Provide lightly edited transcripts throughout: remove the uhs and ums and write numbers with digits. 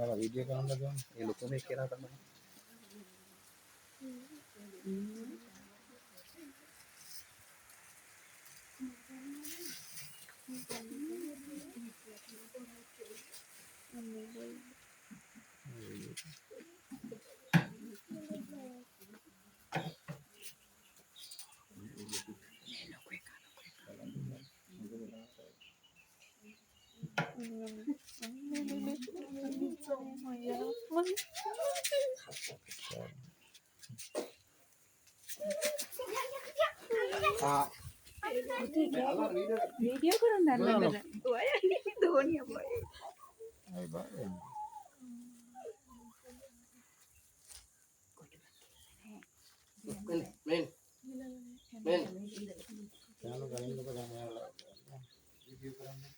අර වීඩියෝ කරන්න ගමන් ඒ ලොකු මේක කියලා තමයි. වීඩියෝ කරන්න ගන්න ඔය දෝනිය බය අය බෑ. men යාළුවා ගලින්දක දැන් යාළුවා වීඩියෝ කරන්නේ.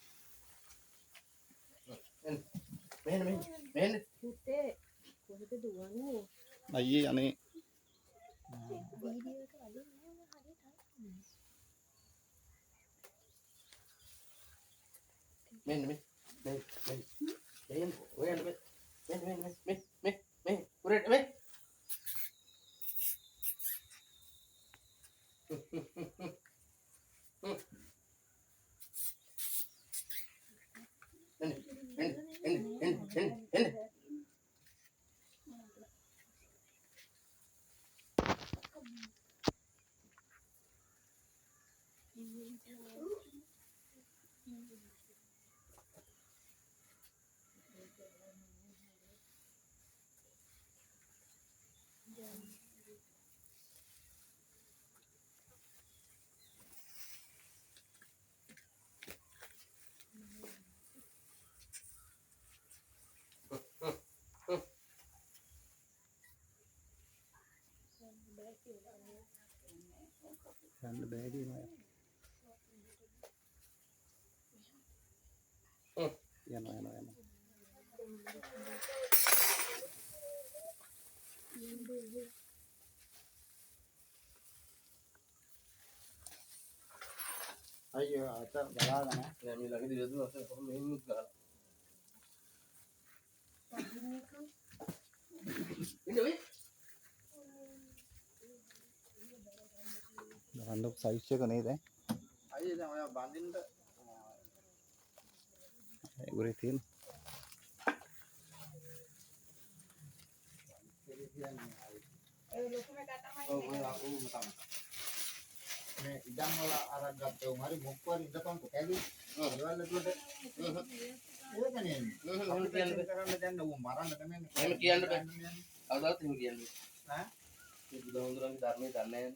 men පුතේ කොහෙද දුවන්නේ අයියේ අනේ වීඩියෝ එක අදින්න men udah men යන්න බෑදී නෑ. යනවා. අයියෝ අත බලාගෙන මේ ළඟදී වැදුනා අත කොහොම මෙහෙමුත් ගහලා ඉන්න ඔය ගහන්න සයිස් එක නේද? අයියේ දැන් ඔයා බඳින්න ඒ උරේ තියෙන. ඔව් ඔය අකුරු මතම මේ ඉඩම් වල අරන් ගත්තෝ හරි මොක්කවල ඉඳපන් කැලි. ඒවල දුවට ඒකනේ. කරන්න දැන් ඌ මරන්න දෙන්නේ. එහෙම කියන්න බෑ. කවදාවත් එහෙම කියන්නේ නෑ. මේ බුදුහාමුදුරන්ගේ ධර්මයේ දන්නේ නැහැ.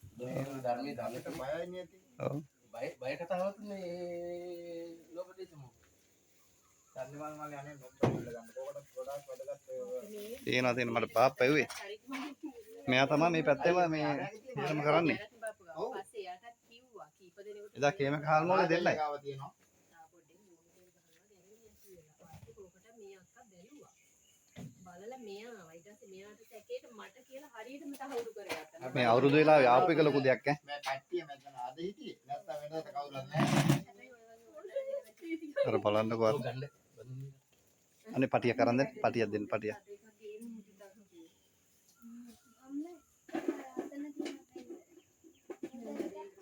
බුදුහාමුදුරන්ගේ ධර්මයේ දන්නට බයයි නේද? ඔව්. බය කතාවක් මේ ලෝකෙදී තමයි. ධර්මවල මල් යන්නේ මොකක්ද ගන්න. කොකට ගොඩාක් වැඩගත් තියෙන මට පාප්පා එව්වේ. මෙයා තමයි මේ පැත්තේම මේ එහෙම කරන්නේ. ඔව් පස්සේ යාටත් කිව්වා කීප දෙනෙකුට එදා කේම කාල් මොලේ දෙන්නයි. ආ පොඩ්ඩෙන් මේ අක්කා බැලුවා බලලා මෙයා ඊට පස්සේ මෙයාට සැකේට මට කියලා හරියටම තහවුරු කරගත්තා මේ අවුරුදු වෙලාවේ ආපු එක ලොකු දෙයක් ඈ. මේ කට්ටිය මෙතන අද හිටියේ. නැත්තම් වෙනදට කවුරුත් නැහැ. අර බලන්නකෝ අර. අනේ පටිය කරන් දෙන්න. පටියක් දෙන්න පටිය.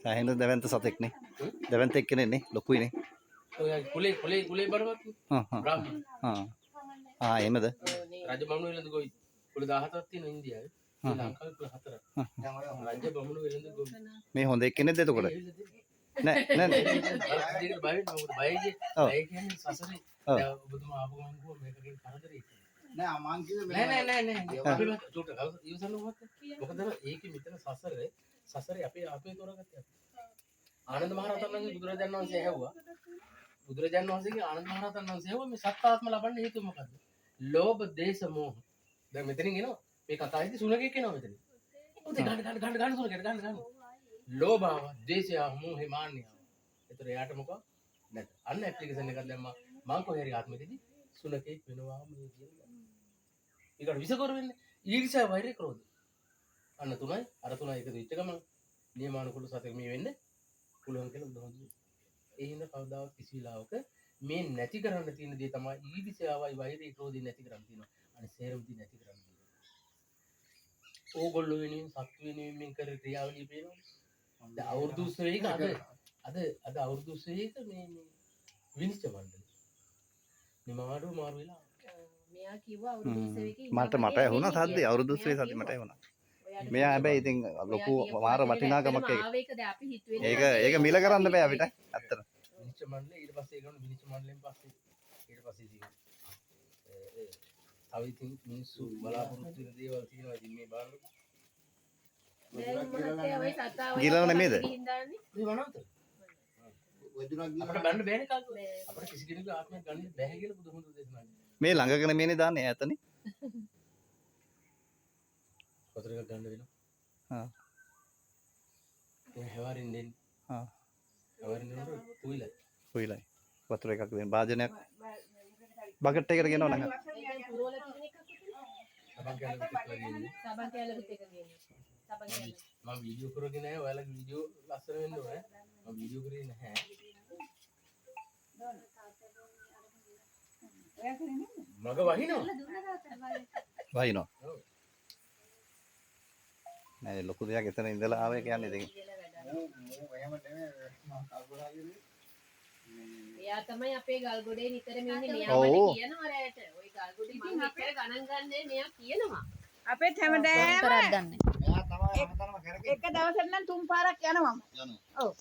සාහෙන්ද දෙවන්ත සතෙක් නේ. දෙවන්ත එක්කනේ නේ ලොකුයිනේ. ඔය කුලේ බරවත් බ්‍රාහ්මණ එහෙමද? රජ බමුණු වෙලඳ ගොවි කුල 17ක් තියෙන ඉන්දියාවේ ශ්‍රී ලංකාවේ කුල 4ක් දැන් ඔය රජ බමුණු වෙලඳ ගොවි මේ හොඳ එක්කෙනෙක්ද එතකොට? නෑ බය කියන්නේ සසරේ දැන් ඔබතුමා ආපු ගමන් කිව්වා මේකකින් කරදරේ නෑ මං කිව්වේ නෑ අපිට චුට්ට ඉවසන්න මොකක්ද මොකද ඒකේ මෙතන සසරේ අපේ තෝරාගත්තේ ආනන්ද මහරහතන් වහන්සේ බුදුරජාණන් වහන්සේ ඇහුවා බුදුරජාණන් වහන්සේගේ ආනන්ද මහරහතන් වහන්සේ ඇහුවා මේ සත්‍යාත්ම ලබන්න හේතුව මොකද්ද? ලෝභ දේශ මොහ. දැන් මෙතනින් එනවා මේ කතාවේදී සුනකෙක් එනවා මෙතන. උදේ ගන්න සුනකෙක් ගන්න. ලෝභාව, දේශය, මොහේ මාන්නය. ඒතර එයාට මොකක් නැත. අන්න ඇප්ලිකේෂන් එකක් දැම්මා. මං කොහේ හරි ආත්මෙදී සුනකෙක් වෙනවා මේ කියලා. ඒකට විසකර වෙන්නේ ඊර්ෂ්‍යා වෛරය ක්‍රෝධය. අන්න තුනයි අර තුනයි එකතු වෙච්ච ගමන් නියමානුකූල සතෙක් මේ වෙන්නේ පුළුවන් කියලා බුදුහාමුදුරුවෝ. ඒ හින්දා කවදාවත් කිසි වෙලාවක මේ නැති කරන්න තියෙන දේ තමයි ඊර්ෂ්‍යාවයි වෛරය ක්‍රෝධය නැති කරන්න තියෙනවා. අනිත් සේරම දේ නැති කරන්න තියෙනවා. ඕගොල්ලෝ වෙනුවෙන් සත්තු වෙනුවෙන් මේ කර ක්‍රියාවලිය පේනවා. දැන් අවුරුදු 20ක අද අවුරුදු 20ක මේ විනිශ්චය මණ්ඩලය නිමාඩු මාරු වෙලා මෙයා කිව්වා අවුරුදු 20 මට ඇහුණා සද්දේ අවුරුදු 20 සද්දේ මට ඇහුණා. මෙයා හැබැයි ඉතින් ලොකු මාර වටිනාකමක් ඒක මිල කරන්න බෑ අපිට ඇත්තට. විනිශ්චය මණ්ඩලය ඊට පස්සේ ඒගොල්ලෝ විනිශ්චය මණ්ඩලයෙන් පස්සේ ඊට පස්සේ ඉතින් තව ඉතින් මිනිස්සු බලාපොරොත්තු වෙන දේවල් තියෙනවා. ඉතින් මේ බලන්න ගිලන නෙමෙයිද? මේ වනාන්තර වදුරක් අපිට ගිහලා බන්න බෑනේ කාකෝ. අපිට කිසි කෙනෙකුගේ ආත්මයක් ගන්න බෑ කියලා බුදුහමඳු දේශනා කරනවා. මේ ළඟක නෙමෙයිනේ දාන්නේ ඈතනේ. වතුර එකක් ගන්න වෙනවා. ආ. ඒ හැවරින් දෙන්න. ආ. හැවරින් දෙනකොට තුයිලයි. කොයිලයි. වතුර එකක් දෙන්න භාජනයක් බකට් එකකට ගෙනව නම්. සබන් කැලේ විතර ගිහින් සබන් කැලවිත් එක ගේන්න. සබන් කැලවිත්. මම වීඩියෝ කරගෙන නැහැ. ඔයාලගේ වීඩියෝ ලස්සන වෙන්න ඕනේ. මම වීඩියෝ කරේ නැහැ. මග වහිනවා. වහිනවා. නෑ ලොකු දෙයක් එතන ඉඳලා ආවේ කියන්නේ ඉතින්. එහෙම නෙමෙයි මම කල්පනා කරේ එයා තමයි අපේ ගල්ගොඩේ නිතරම ඉන්නේ. මෙයා ඔව්. මට කියනවා රැට. ওই ගල්ගොඩේ මම ඉතර ගණන් ගන්නෑ මෙයා කියනවා. අපේ හැමදාම මෙයා තමයි හැමතැනම කරගෙන එක දවසක් නම් 3 පාරක් යනවා. යනවා. ඔව්.